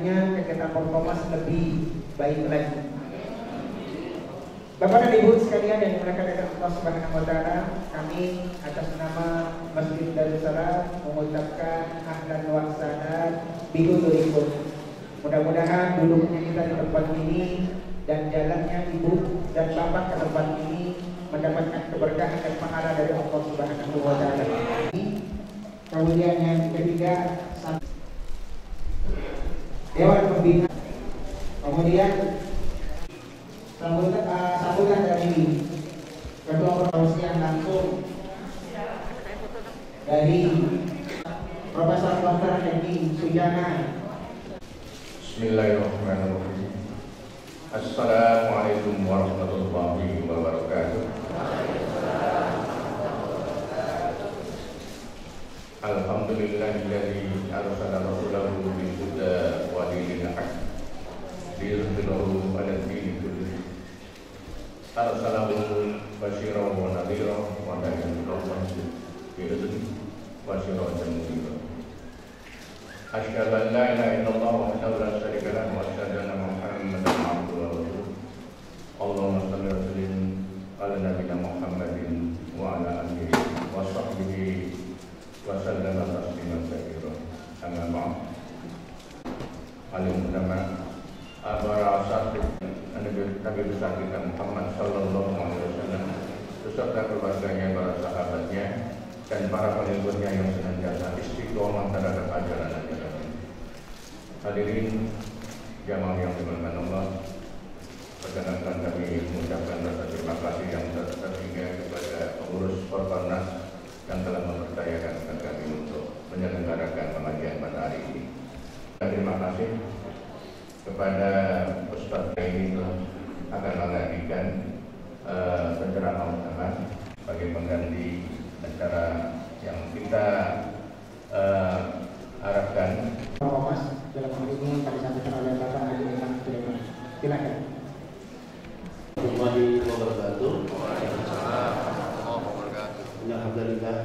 kegiatan Forkomas lebih baik lagi. Bapak dan Ibu sekalian yang dimuliakan Allah Subhanahu wa taala, kami atas nama Masjid Darussalam mengucapkan ahlan wa sahlan bihudurikum. Mudah-mudahan duduknya kita di tempat ini dan jalannya Ibu dan Bapak ke tempat ini mendapatkan keberkahan dan pahala dari Allah Subhanahu wa taala. Kemudian yang ketiga, Dewan Pembina. Kemudian sambutan dari Ketua Perwakilan langsung dari Profesor Dr. Hedi Sujana. Bismillahirrahmanirrahim. Assalamualaikum warahmatullahi wabarakatuh. Alhamdulillahilladzi arsala rasulahu bil huda wa dinil haqq liyudhhirahu 'ala ad-dini kullihi. Arsalahu basyiran wa nadhiran wa da'iyan ila Allah bi'idznihi wa sirajan munira. Asyhadu an la ilaha illallah wahdahu la syarika lahu wa asyhadu anna Muhammadan 'abduhu wa rasuluh. Allahumma shalli wa sallim 'ala nabiyyina Muhammadin wa 'ala alihi wa sahbihi wa sallama tasliman katsiran. Amma ba'd. Alim ulama abara asatid Nabi besar kita Muhammad sallallahu alaihi wasallam beserta keluarganya, para sahabatnya dan para pengikutnya yang senantiasa istiqomah terhadap ajaran-ajarannya. Hadirin jamaah yang dimuliakan Allah, perkenankan kami mengucapkan rasa terima kasih yang terhingga kepada pengurus Forkonas yang telah mempercayakan kami untuk menyelenggarakan pengajian pada hari ini. Terima kasih kepada Ustaz ini akan menggantikan penceramah utama sebagai pengganti acara yang kita harapkan. Mas dalam hal ini tadi disampaikan oleh Bapak Haji Imam Sulaiman. Silakan. Warahmatullahi wabarakatuh. Waalaikumsalam warahmatullahi wabarakatuh. Alhamdulillah,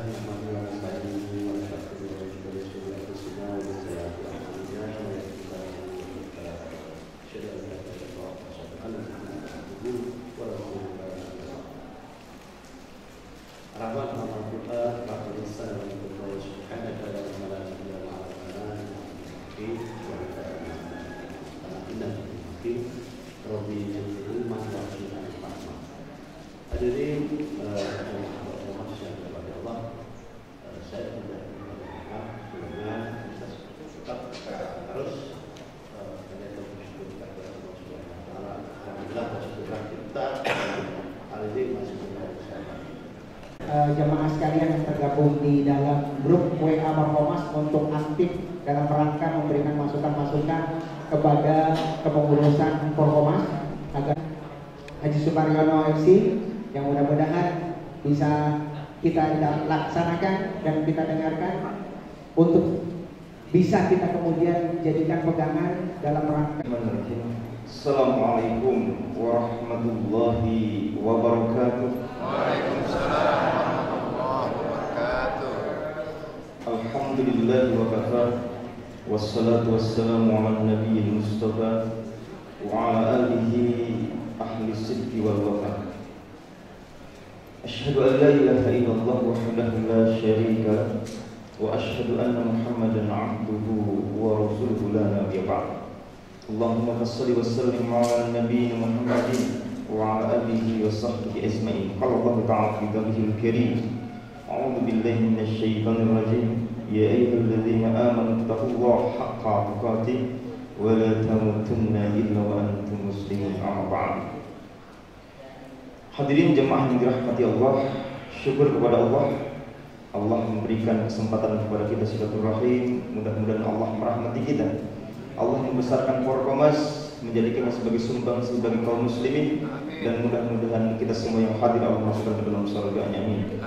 jemaah sekalian yang tergabung di dalam grup WA Forkomas untuk aktif dalam rangka memberikan masukan-masukan kepada kepengurusan Forkomas agar Haji Sumaryono FC yang mudah-mudahan bisa kita laksanakan dan kita dengarkan untuk bisa kita kemudian jadikan pegangan dalam rangka. Assalamualaikum warahmatullahi wabarakatuh. Waalaikumsalam warahmatullahi wabarakatuh. Alhamdulillah wa kafa, wassalatu wassalamu ala nabiyil mustafa wa ala alihi ahli sidqi wal wafa. Asyhadu an la ilaha illallah wahdahu la syarika lah wa asyhadu anna Muhammadan 'abduhu wa rasuluhu la nabiyya ba'd. Allahumma shalli wa sallim ala nabiyyina Muhammadin wa ala alihi wa sahbihi ajma'in. Qala Allah ta'ala fi kitabihil karim, a'udzu billahi minasy syaithanir rajim. Ya ayyuhalladzina amanu taqullaha haqqa tuqatih wa la tamutunna illa wa antum muslimun. Amma ba'd. Hadirin jemaah yang dirahmati Allah, syukur kepada Allah. Allah memberikan kesempatan kepada kita silaturahim. Mudah-mudahan Allah merahmati kita. Allah membesarkan Forkomas, menjadikannya sebagai sumbangsi bagi kaum muslimin, dan mudah-mudahan kita semua yang hadir Allah masukkan ke dalam surga-Nya. Amin.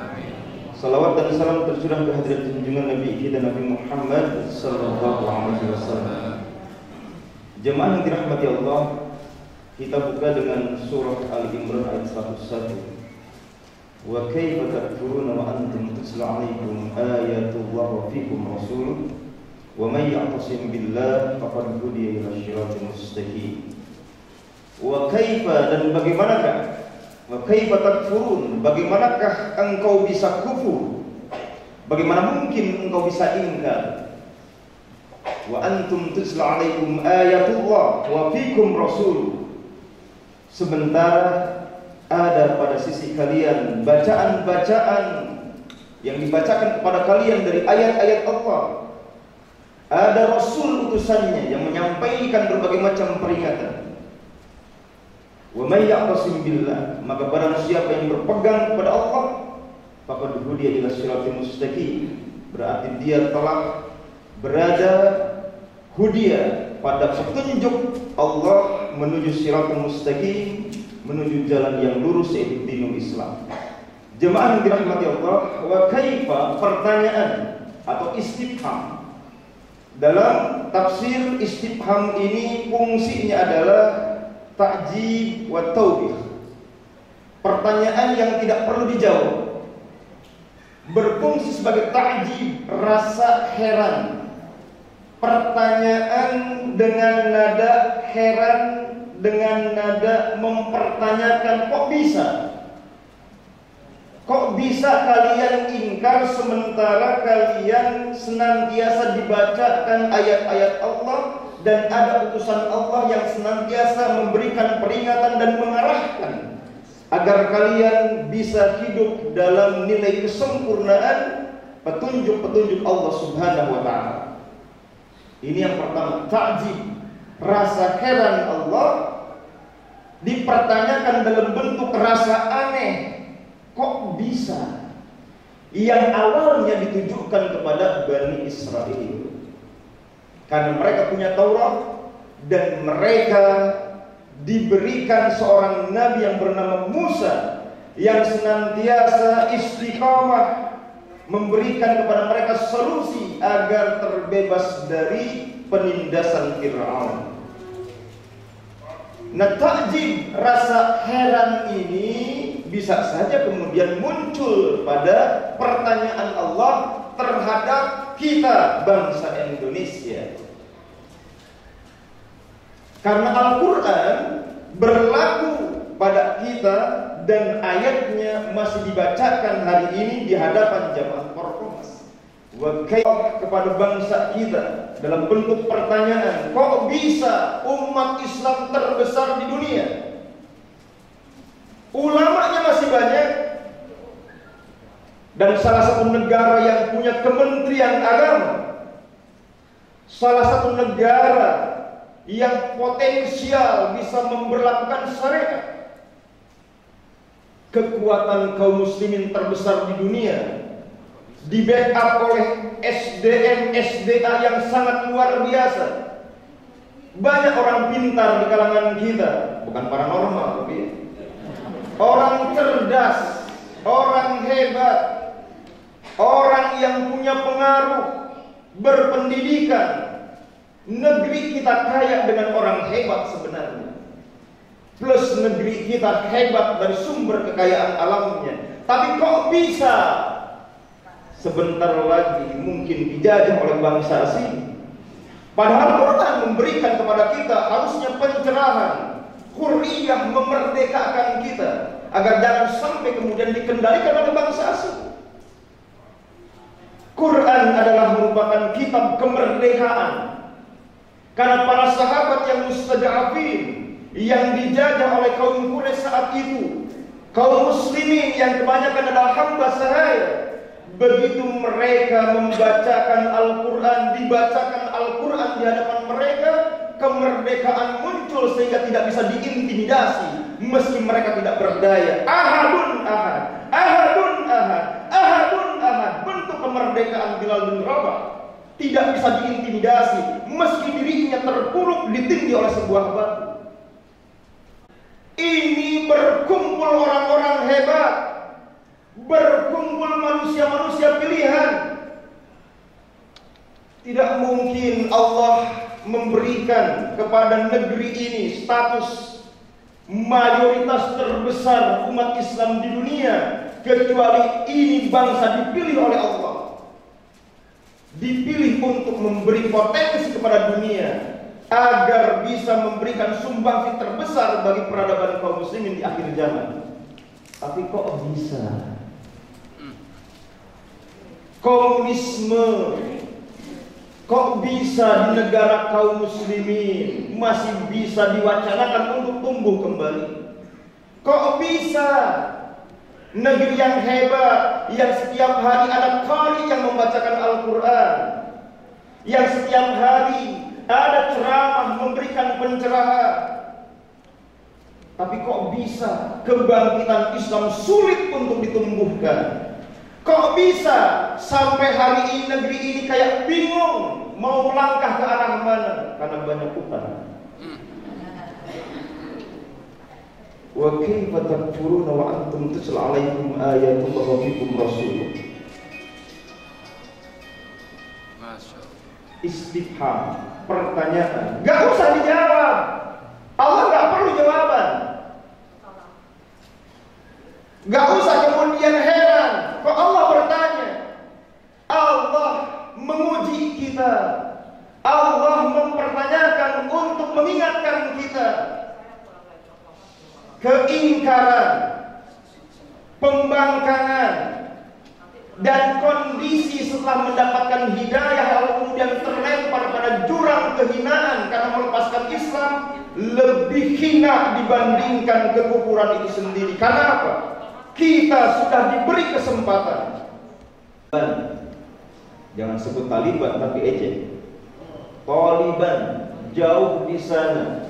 Salawat dan salam tercurah ke hadirat junjungan Nabi kita Nabi Muhammad sallallahu alaihi wasallam. Jemaah yang dirahmati Allah, kita buka dengan surah Al-Imran ayat 101. Wa kaifa takfuruna wa antum tutla 'alaikum ayatullah wa fikum rasul Wa may ya'tasim billah faqad hudiya ila siratal mustaqim. Wa kaifa, dan bagaimanakah, wa kaifa takfurun, bagaimanakah engkau bisa kufur, bagaimana mungkin engkau bisa ingkar. Wa antum tutla alaikum ayatullah wa fikum rasul, sementara ada pada sisi kalian bacaan-bacaan yang dibacakan kepada kalian dari ayat-ayat Allah, ada rasul utusannya yang menyampaikan berbagai macam peringatan. Wa may ya'tasim billah, maka barang siapa yang berpegang kepada Allah, faqad hudiya ila siratal mustaqim, berarti dia telah berada hudiya pada petunjuk Allah menuju siratal mustaqim, menuju jalan yang lurus, yaitu dinul Islam. Jemaah yang dirahmati Allah, wa kaifa, pertanyaan atau istifham. Dalam tafsir istifham ini fungsinya adalah ta'jib wa taubih, pertanyaan yang tidak perlu dijawab, berfungsi sebagai ta'jib, rasa heran, pertanyaan dengan nada heran, dengan nada mempertanyakan, kok bisa? Kok bisa kalian ingkar sementara kalian senantiasa dibacakan ayat-ayat Allah dan ada utusan Allah yang senantiasa memberikan peringatan dan mengarahkan agar kalian bisa hidup dalam nilai kesempurnaan petunjuk-petunjuk Allah Subhanahu wa taala. Ini yang pertama, ta'jib, rasa heran Allah dipertanyakan dalam bentuk rasa aneh. Kok bisa? Yang awalnya ditujukan kepada Bani Israel, karena mereka punya Taurat dan mereka diberikan seorang nabi yang bernama Musa yang senantiasa istiqamah memberikan kepada mereka solusi agar terbebas dari penindasan Fir'aun. Nah, ta'jib, rasa heran ini bisa saja kemudian muncul pada pertanyaan Allah terhadap kita bangsa Indonesia. Karena Al-Quran berlaku pada kita dan ayatnya masih dibacakan hari ini di hadapan jamaah Forkomas. Wa kaifa, kepada bangsa kita dalam bentuk pertanyaan, kok bisa umat Islam terbesar di dunia? Ulamanya masih banyak, dan salah satu negara yang punya kementerian agama, salah satu negara yang potensial bisa memberlakukan syariat, kekuatan kaum muslimin terbesar di dunia, di backup oleh SDM SDA yang sangat luar biasa. Banyak orang pintar di kalangan kita, bukan paranormal tapi orang cerdas, orang hebat, orang yang punya pengaruh, berpendidikan. Negeri kita kaya dengan orang hebat sebenarnya. Plus negeri kita hebat dari sumber kekayaan alamnya. Tapi kok bisa sebentar lagi mungkin dijajah oleh bangsa asing? Padahal Quran memberikan kepada kita harusnya pencerahan, hurriyah, memerdekakan kita agar jangan sampai kemudian dikendalikan oleh bangsa asing. Quran adalah merupakan kitab kemerdekaan. Karena para sahabat yang mustada'afin, yang dijajah oleh kaum Quraisy saat itu, kaum muslimin yang kebanyakan adalah hamba sahaya, begitu mereka membacakan Al-Quran, dibacakan Al-Quran di hadapan mereka, kemerdekaan muncul sehingga tidak bisa diintimidasi meski mereka tidak berdaya. Ahadun ahad, ahadun ahad, ahadun ahad, bentuk kemerdekaan Bilal bin Rabah tidak bisa diintimidasi meski dirinya terpuruk ditindih oleh sebuah batu. Ini berkumpul orang-orang hebat, berkumpul manusia-manusia pilihan. Tidak mungkin Allah memberikan kepada negeri ini status mayoritas terbesar umat Islam di dunia kecuali ini bangsa dipilih oleh Allah. dipilih untuk memberi potensi kepada dunia agar bisa memberikan sumbangsi terbesar bagi peradaban kaum muslimin di akhir zaman. Tapi kok bisa komunisme, kok bisa di negara kaum muslimin masih bisa diwacanakan untuk tumbuh kembali? Kok bisa negeri yang hebat, yang setiap hari ada qari yang membacakan Al-Quran, yang setiap hari ada ceramah memberikan pencerahan, tapi kok bisa kebangkitan Islam sulit untuk ditumbuhkan? Kok bisa sampai hari ini negeri ini kayak bingung mau melangkah ke arah mana? Karena banyak utang. Wa kaifa takfuruna wa antum tutla 'alaikum ayatullah wa fikum rasul. Istifham, pertanyaan. Gak usah dijawab. Allah gak perlu jawaban. Gak usah kemudian heran kok Allah bertanya. Allah menguji kita. Allah mempertanyakan untuk mengingatkan kita. Keingkaran, pembangkangan, dan kondisi setelah mendapatkan hidayah lalu kemudian terlempar pada jurang kehinaan karena melepaskan Islam lebih hina dibandingkan kekufuran itu sendiri. Karena apa? Kita sudah diberi kesempatan. Jangan sebut Taliban tapi ejek. Taliban jauh di sana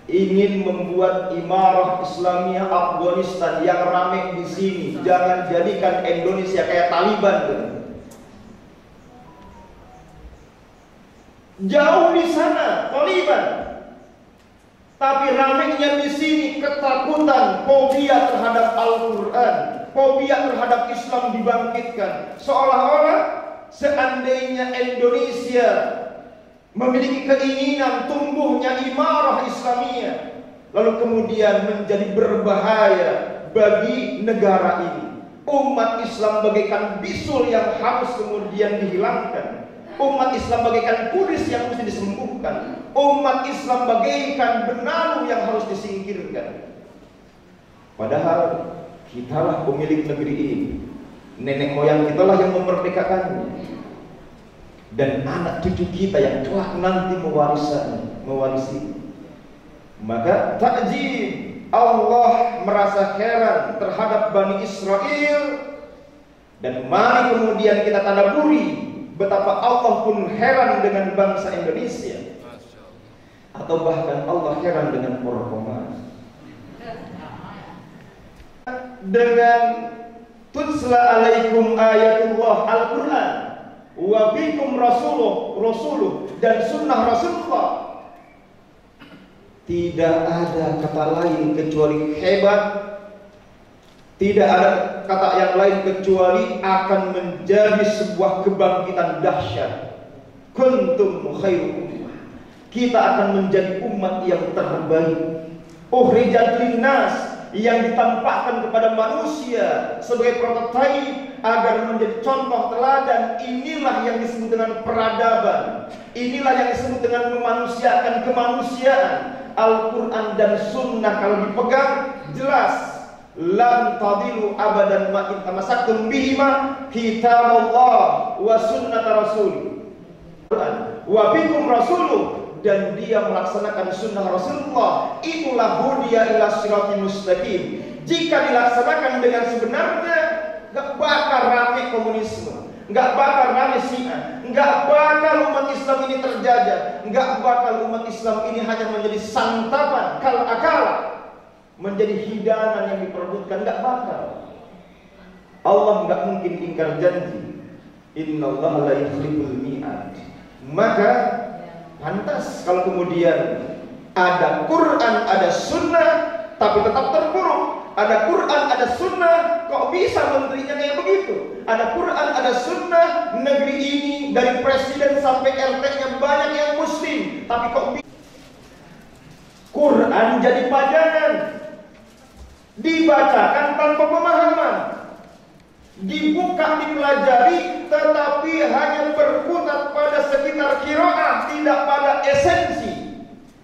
ingin membuat imarah Islamiyah Afghanistan yang ramai di sini. Jangan jadikan Indonesia kayak Taliban. Jauh di sana Taliban, tapi ramainya di sini ketakutan, fobia terhadap Al-Quran, fobia terhadap Islam dibangkitkan. Seolah-olah seandainya Indonesia memiliki keinginan tumbuhnya imarah Islamiyah, lalu kemudian menjadi berbahaya bagi negara ini. Umat Islam bagaikan bisul yang harus kemudian dihilangkan. Umat Islam bagaikan kudis yang mesti disembuhkan. Umat Islam bagaikan benalu yang harus disingkirkan. Padahal kitalah pemilik negeri ini. Nenek moyang kitalah yang memerdekakannya. Dan anak cucu kita yang kelak nanti mewarisi. Maka takjib, Allah merasa heran terhadap Bani Israel, dan mari kemudian kita tadaburi betapa Allah pun heran dengan bangsa Indonesia, atau bahkan Allah heran dengan Ormas. Dengan tutsla alaikum ayatullah Al-Quran wa bikum rasuluh dan sunnah Rasulullah, tidak ada kata lain kecuali hebat, tidak ada kata yang lain kecuali akan menjadi sebuah kebangkitan dahsyat. Kuntum khairu ummah, kita akan menjadi umat yang terbaik. Ukhrijat linnas, yang ditampakkan kepada manusia sebagai prototipe agar menjadi contoh teladan. Inilah yang disebut dengan peradaban. Inilah yang disebut dengan memanusiakan kemanusiaan. Al-Quran dan Sunnah kalau dipegang jelas, lan tadilu abadan ma in tamassaktum bihima kitabullah wa sunnat rasul wa bikum rasuluh, dan dia melaksanakan sunnah Rasulullah. Itulah hudiya ila siratal mustaqim. Jika dilaksanakan dengan sebenarnya, gak bakal rame komunisme, gak bakal rame Syiah, gak bakal umat Islam ini terjajah, gak bakal umat Islam ini hanya menjadi santapan kala-kala, menjadi hidangan yang diperebutkan. Gak bakal. Allah gak mungkin ingkar janji. Innallaha la yukhliful mi'ad. Maka pantas kalau kemudian ada Quran, ada Sunnah, tapi tetap terpuruk. Ada Quran, ada Sunnah, kok bisa menterinya kayak begitu? Ada Quran, ada Sunnah, negeri ini dari presiden sampai RT-nya banyak yang Muslim, tapi kok bisa Quran jadi pajangan, dibacakan tanpa pemahaman. dibuka, dipelajari, tetapi hanya berkutat pada sekitar qiraah, tidak pada esensi.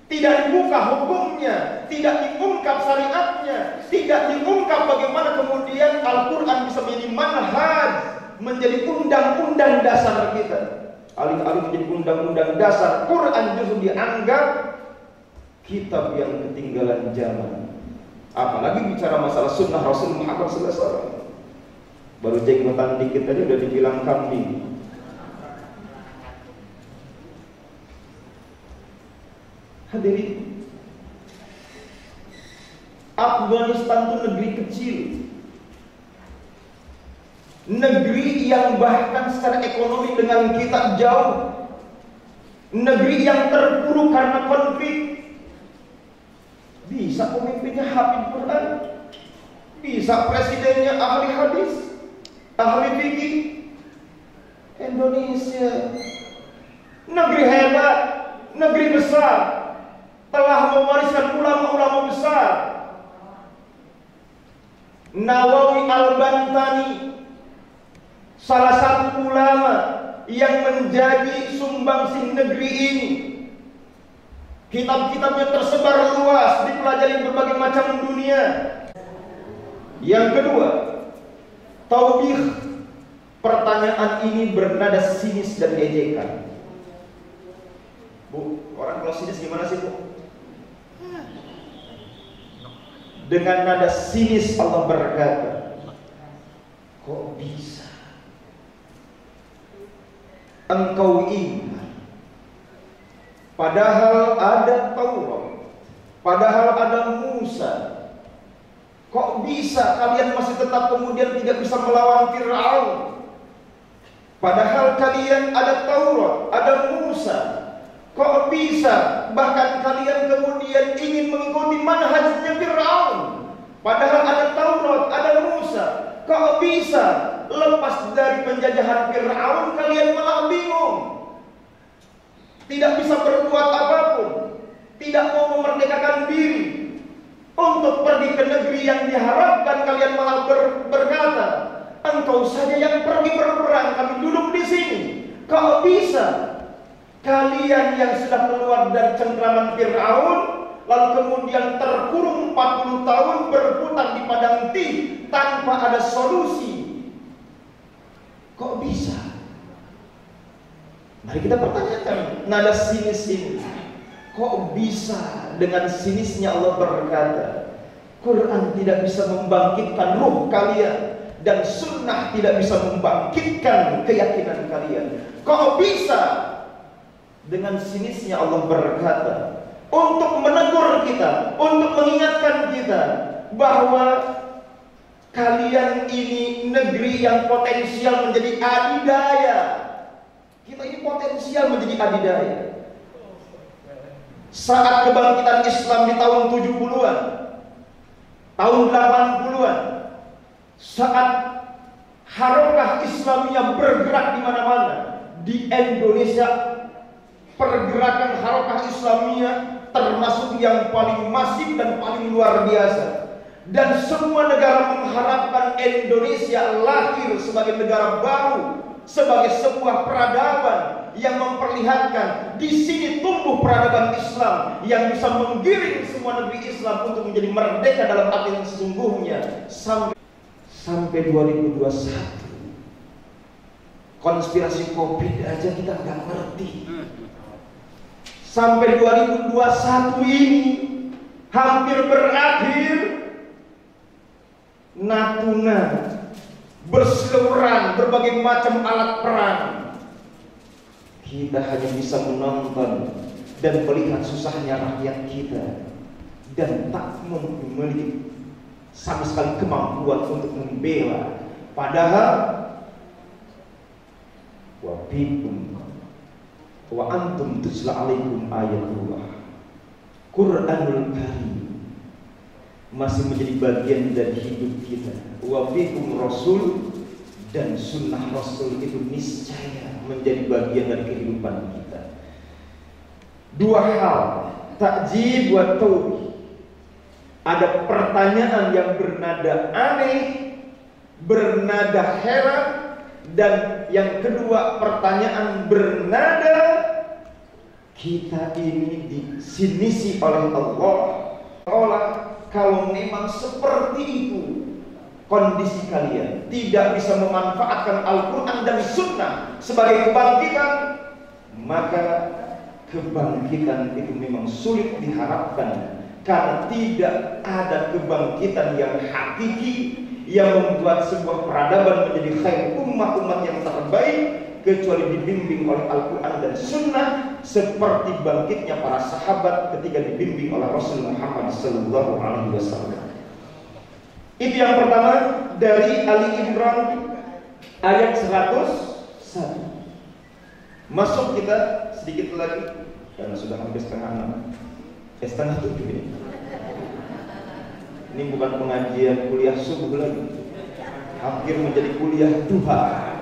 Tidak dibuka hukumnya, tidak diungkap syariatnya, tidak diungkap bagaimana kemudian Al-Quran bisa menjadi manhaj, menjadi undang-undang dasar kita. Alih-alih menjadi undang-undang dasar, Quran justru dianggap kitab yang ketinggalan zaman. Apalagi bicara masalah sunnah Rasul Muhammad SAW. Baru jenggotan dikit aja udah dibilang kambing. Hadirin, Afghanistan itu negeri kecil, negeri yang bahkan secara ekonomi dengan kita jauh, negeri yang terpuruk karena konflik. Bisa pemimpinnya hafid Quran, bisa presidennya ahli hadis, ahli fikih. Indonesia negeri hebat, negeri besar, telah mewariskan ulama-ulama besar. Nawawi Al-Bantani, salah satu ulama yang menjadi sumbangsih negeri ini. Kitab-kitabnya tersebar luas, dipelajari berbagai macam dunia. Yang kedua, taubih. Pertanyaan ini bernada sinis dan ejekan. Bu, orang kalau sinis gimana sih, Bu? Dengan nada sinis Allah berkata, kok bisa engkau iman padahal ada Taurat, padahal ada Musa? Kok bisa kalian masih tetap kemudian tidak bisa melawan Fir'aun? Padahal kalian ada Taurat, ada Musa. Kok bisa bahkan kalian kemudian ingin mengikuti manhajnya Fir'aun? Padahal ada Taurat, ada Musa. Kok bisa lepas dari penjajahan Fir'aun kalian malah bingung? Tidak bisa berbuat apapun, tidak mau memerdekakan diri untuk pergi ke negeri yang diharapkan. Kalian malah berkata, engkau saja yang pergi berperang, kami duduk di sini. Kok bisa kalian yang sudah keluar dari cengkraman Fir'aun, lalu kemudian terkurung 40 tahun berputar di padang tih tanpa ada solusi? Kok bisa? Mari kita pertanyakan nada sinis ini. Kok bisa dengan sinisnya Allah berkata, Quran tidak bisa membangkitkan ruh kalian dan sunnah tidak bisa membangkitkan keyakinan kalian? Kok bisa dengan sinisnya Allah berkata untuk menegur kita, untuk mengingatkan kita bahwa kalian ini negeri yang potensial menjadi adidaya. Kita ini potensial menjadi adidaya. Saat kebangkitan Islam di tahun 70-an, tahun 80-an, saat harokah Islamiyah bergerak di mana-mana di Indonesia, pergerakan harokah Islamiyah termasuk yang paling masif dan paling luar biasa. Dan semua negara mengharapkan Indonesia lahir sebagai negara baru, sebagai sebuah peradaban yang memperlihatkan di sini tumbuh peradaban Islam yang bisa menggiring semua negeri Islam untuk menjadi merdeka dalam arti yang sesungguhnya. Sampai 2021 konspirasi Covid aja kita nggak ngerti. Sampai 2021 ini hampir berakhir, Natuna berseluruhan berbagai macam alat perang. Kita hanya bisa menonton dan melihat susahnya rakyat kita dan tak memiliki sama sekali kemampuan untuk membela. Padahal wa bikum wa antum tutla alaikum ayatullah, Quranul Karim masih menjadi bagian dari hidup kita. Wa fikum rasul, dan sunnah Rasul itu niscaya menjadi bagian dari kehidupan kita. Dua hal, takjib wa taubih. Ada pertanyaan yang bernada aneh bernada heran, dan yang kedua pertanyaan bernada kita ini disinisi oleh Allah. Kalau memang seperti itu kondisi kalian, tidak bisa memanfaatkan Al-Quran dan Sunnah sebagai kebangkitan, maka kebangkitan itu memang sulit diharapkan, karena tidak ada kebangkitan yang hakiki yang membuat sebuah peradaban menjadi khair umat yang terbaik kecuali dibimbing oleh Al-Quran dan Sunnah, seperti bangkitnya para sahabat ketika dibimbing oleh Rasul Muhammad SAW. Itu yang pertama dari Ali Imran ayat 101. Masuk kita sedikit lagi karena sudah hampir setengah 7 ini. Ini bukan pengajian kuliah subuh lagi, hampir menjadi kuliah duha.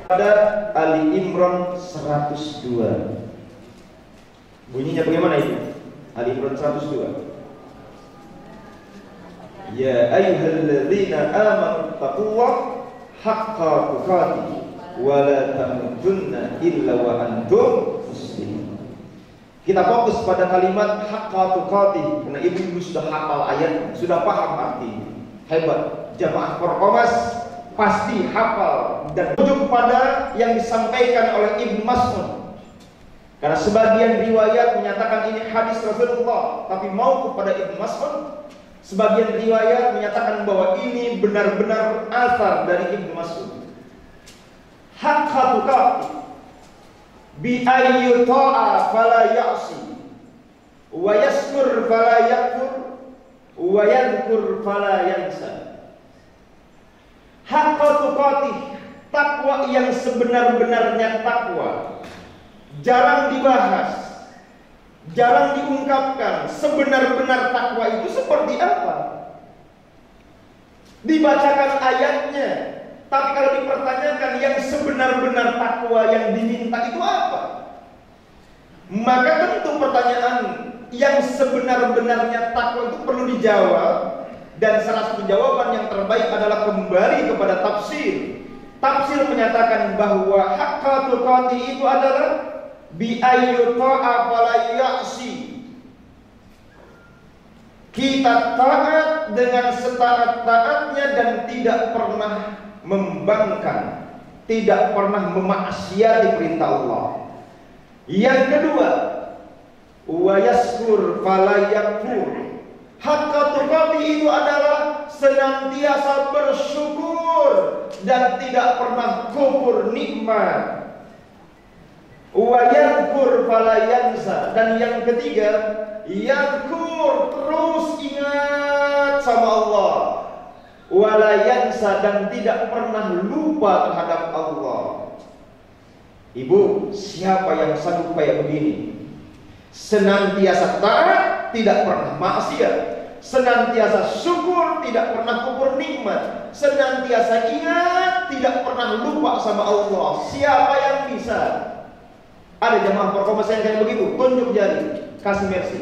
Pada Ali Imran 102. Bunyinya bagaimana itu? Ali Imran 102. Ya ayyuhalladzina amanu taqullaha haqqa tuqatih wa la tamutunna illa wa antum muslimun. Kita fokus pada kalimat haqqa tuqatih karena ibu sudah hafal ayat, sudah paham arti. Hebat. Jamaah Forkomas pasti hafal dan rujuk pada yang disampaikan oleh Ibnu Mas'ud. Karena sebagian riwayat menyatakan ini hadis Rasulullah, tapi mau kepada Ibnu Mas'ud. Sebagian riwayat menyatakan bahwa ini benar-benar asar dari Ibnu Mas'ud. Haqqa tuqatih bi ayyuta'a fala ya'si wa yaskur fala yakfur wa yadhkur fala yansa. Haqqa tuqatih, takwa yang sebenar-benarnya takwa, jarang dibahas, jarang diungkapkan. Sebenar-benar takwa itu seperti apa? Dibacakan ayatnya, tapi kalau dipertanyakan yang sebenar-benar takwa yang diminta itu apa? Maka tentu pertanyaan yang sebenar-benarnya takwa itu perlu dijawab. Dan salah satu jawaban yang terbaik adalah kembali kepada tafsir. Tafsir menyatakan bahwa haqqa tuqatih itu adalah bi ayyuta'a fala ya'si. Kita taat dengan setaat-taatnya dan tidak pernah membangkang, tidak pernah memaksiati perintah Allah. Yang kedua, wa yaskur fala yakfur. Haqqa tuqatih itu adalah senantiasa bersyukur dan tidak pernah kufur nikmat. Wa yadhkur fala yansa. Dan yang ketiga, yadhkur, terus ingat sama Allah. Wa la yansa, dan tidak pernah lupa terhadap Allah. Ibu, siapa yang sanggup kayak begini? Senantiasa taat, tidak pernah maksiat, senantiasa syukur, tidak pernah kufur nikmat, senantiasa ingat, tidak pernah lupa sama Allah. Siapa yang bisa? Ada jamaah Forkomas yang kayak begitu? Tunjuk jari, kasih mercy.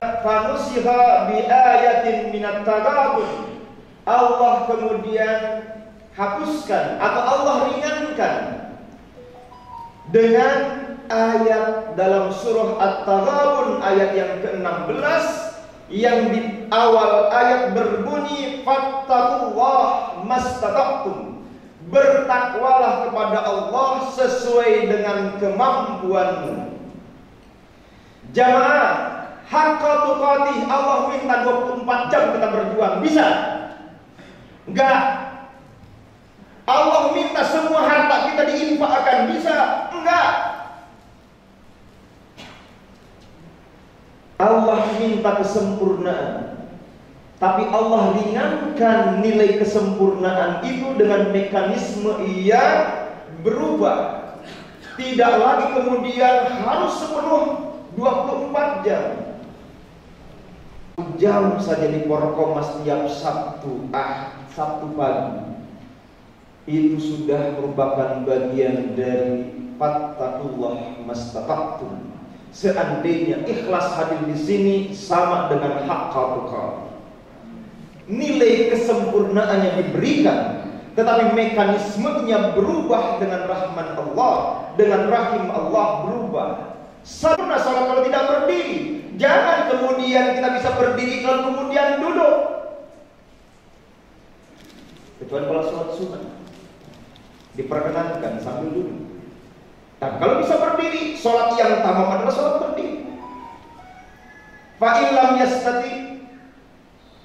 Fanusiha bi ayatin minat tagabun. Allah kemudian hapuskan atau Allah ringankan dengan ayat dalam surah At-Taghabun ayat yang ke-16 yang di awal ayat berbunyi fattaqullah mastata'tum. Bertakwalah kepada Allah sesuai dengan kemampuanmu. Jamaah, haqqa tuqatih, Allah minta 24 jam kita berjuang, bisa? Enggak. Allah minta semua harta kita diinfakkan, bisa? Enggak. Allah minta kesempurnaan, tapi Allah ringankan nilai kesempurnaan itu dengan mekanisme yang berubah. Tidak lagi kemudian harus sepenuh 24 jam. Jam saja di Forkomas setiap Sabtu pagi itu sudah merupakan bagian dari fattaqullah mastata'tum. Seandainya ikhlas hadir di sini sama dengan haqqatuqa. Nilai kesempurnaan yang diberikan, tetapi mekanismenya berubah dengan rahman Allah, dengan rahim Allah berubah. Sempurna salat kalau tidak berdiri. Jangan kemudian kita bisa berdiri lalu kemudian duduk. Kecuali kalau salat sunat diperkenankan sambil duduk. Dan kalau bisa berdiri, salat yang tamam adalah salat berdiri. Fa illam yastati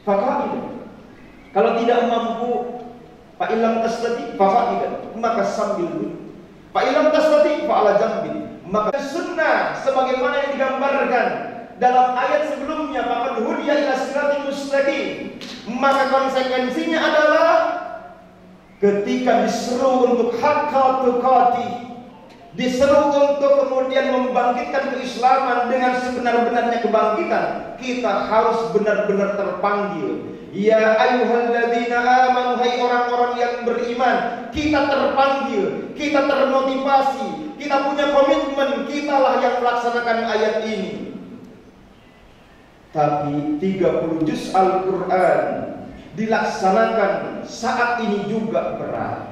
faqa'id. Kalau tidak mampu, fa illam tastati faqa'id, maka sambil duduk. Fa illam tastati fa ala jambin. Maka sunnah sebagaimana yang digambarkan dalam ayat sebelumnya, faqad hudiya ila siratal mustaqim. Maka konsekuensinya adalah ketika diseru untuk haqqa tuqati, diseru untuk kemudian membangkitkan keislaman dengan sebenar-benarnya kebangkitan, kita harus benar-benar terpanggil. Ya ayyuhalladzina amanu, hai orang-orang yang beriman, kita terpanggil, kita termotivasi, kita punya komitmen, kitalah yang melaksanakan ayat ini. Tapi 30 juz Al-Quran dilaksanakan saat ini juga berat.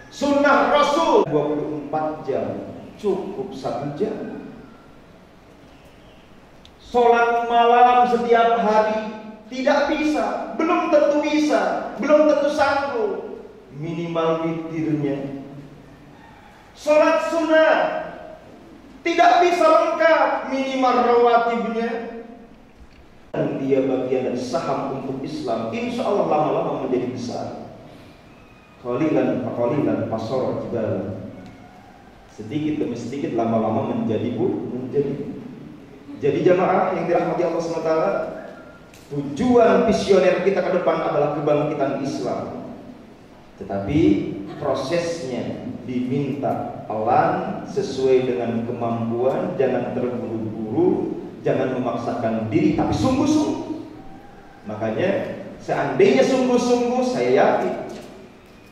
Sunnah Rasul 24 jam, cukup 1 jam. Sholat malam setiap hari tidak bisa, belum tentu bisa, belum tentu sanggup. Minimal witirnya. Sholat sunnah tidak bisa lengkap, minimal rawatibnya. Dan dia bagian dari saham untuk Islam, insya Allah lama-lama menjadi besar. Qalilan faqalilan fasara jibal. Sedikit demi sedikit lama-lama menjadi Jadi jamaah yang dirahmati Allah SWT, tujuan visioner kita ke depan adalah kebangkitan Islam. Tetapi prosesnya diminta pelan sesuai dengan kemampuan, jangan terburu-buru, jangan memaksakan diri, tapi sungguh-sungguh. Makanya seandainya sungguh-sungguh, saya yakin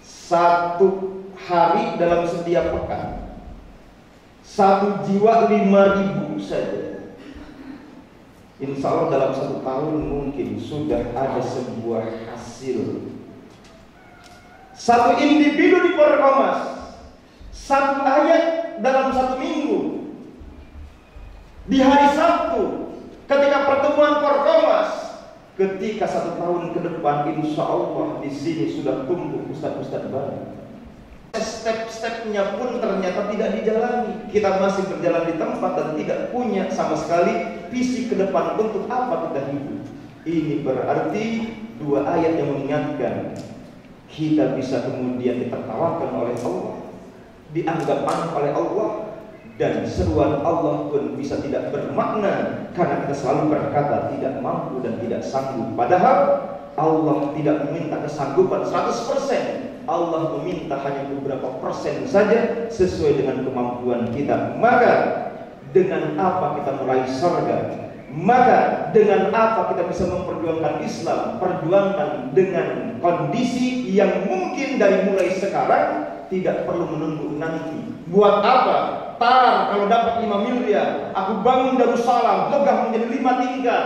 1 hari dalam setiap pekan 1 jiwa 5.000 saja, insya Allah dalam 1 tahun mungkin sudah ada sebuah hasil. 1 individu di Porkomas, 1 ayat dalam 1 minggu. Di hari Sabtu ketika pertemuan Porkomas, ketika 1 tahun ke depan insya Allah di sini sudah tumbuh ustadz-ustadz baru. Step-stepnya pun ternyata tidak dijalani. Kita masih berjalan di tempat dan tidak punya sama sekali visi ke depan untuk apa kita hidup. Ini berarti 2 ayat yang mengingatkan kita bisa kemudian ditertawakan oleh Allah, dianggap anak oleh Allah, dan seruan Allah pun bisa tidak bermakna karena kita selalu berkata tidak mampu dan tidak sanggup. Padahal Allah tidak meminta kesanggupan 100%. Allah meminta hanya beberapa persen saja sesuai dengan kemampuan kita. Maka dengan apa kita meraih surga? Maka dengan apa kita bisa memperjuangkan Islam? Perjuangkan dengan kondisi yang mungkin dari mulai sekarang tidak perlu menunggu nanti. Buat apa? Tar kalau dapat 5 miliar, aku bangun Darussalam, megah menjadi 5 tingkat.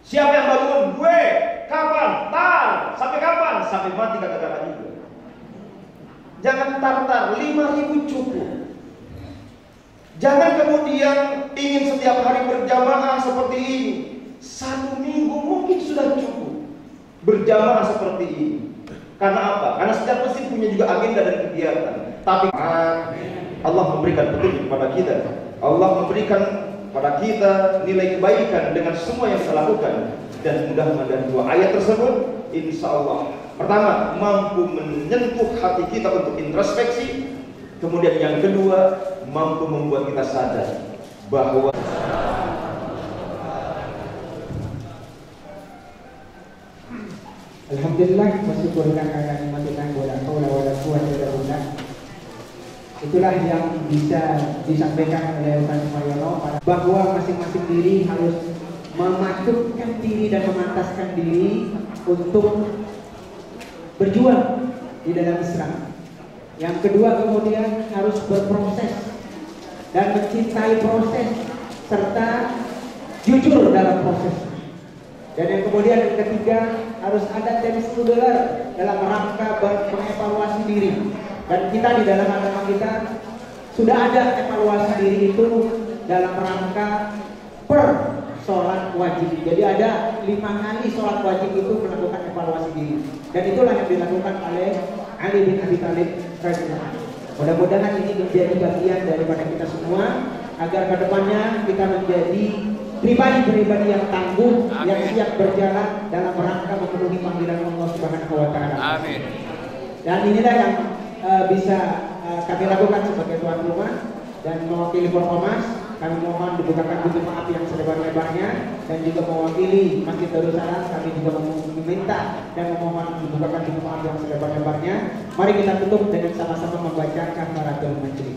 Siapa yang bangun? Gue. Kapan? Tar. Sampai kapan? Sampai mati kata-kata juga. Jangan tar-tar, 5.000 cukup. Jangan kemudian ingin setiap hari berjamaah seperti ini. 1 minggu mungkin sudah cukup berjamaah seperti ini. Karena apa? Karena setiap masjid punya juga agenda dan kegiatan. Tapi Allah memberikan petunjuk kepada kita. Allah memberikan pada kita nilai kebaikan dengan semua yang kita lakukan. Dan mudah-mudahan 2 ayat tersebut insya Allah pertama mampu menyentuh hati kita untuk introspeksi. Kemudian yang kedua mampu membuat kita sadar bahwa Alhamdulillah, bersyukurkan karena nikmatnya wala haula wala quwwata illa billah. Itulah yang bisa disampaikan oleh Ustaz Sumaryono, bahwa masing-masing diri harus memasukkan diri dan memantaskan diri untuk berjuang di dalam Islam. Yang kedua kemudian harus berproses dan mencintai proses serta jujur dalam proses. Dan yang kemudian yang ketiga, harus ada tendensi dalam rangka mengevaluasi diri. Dan kita di dalam agama kita sudah ada evaluasi diri itu dalam rangka per sholat wajib. Jadi ada 5 kali sholat wajib itu melakukan evaluasi diri. Dan itulah yang dilakukan oleh Ali bin Abi Thalib radhiyallahu anhu. Mudah-mudahan ini menjadi bagian daripada kita semua agar kedepannya kita menjadi pribadi-pribadi yang tangguh, yang siap berjalan dalam rangka memenuhi panggilan Allah Subhanahu wa taala. Amin. Dan inilah yang bisa kami lakukan sebagai tuan rumah dan mewakili Forkomas. Kami mohon dibukakan pintu maaf yang selebar-lebarnya, dan juga mewakili Masjid Darus Salam kami juga meminta dan memohon dibukakan pintu maaf yang selebar-lebarnya. Mari kita tutup dengan sama-sama membaca kafaratul majlis.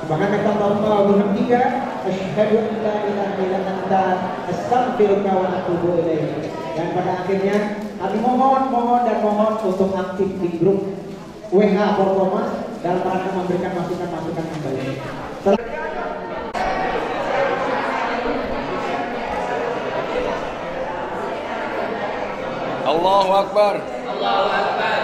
Subhanakallahumma wa bihamdika asyhadu an la ilaha illa anta astaghfiruka wa atubu ilaik. Dan pada akhirnya kami mohon untuk aktif di grup WA Forkomas dalam rangka memberikan masukan-masukan kembali. Allahu Akbar. Allahu Akbar.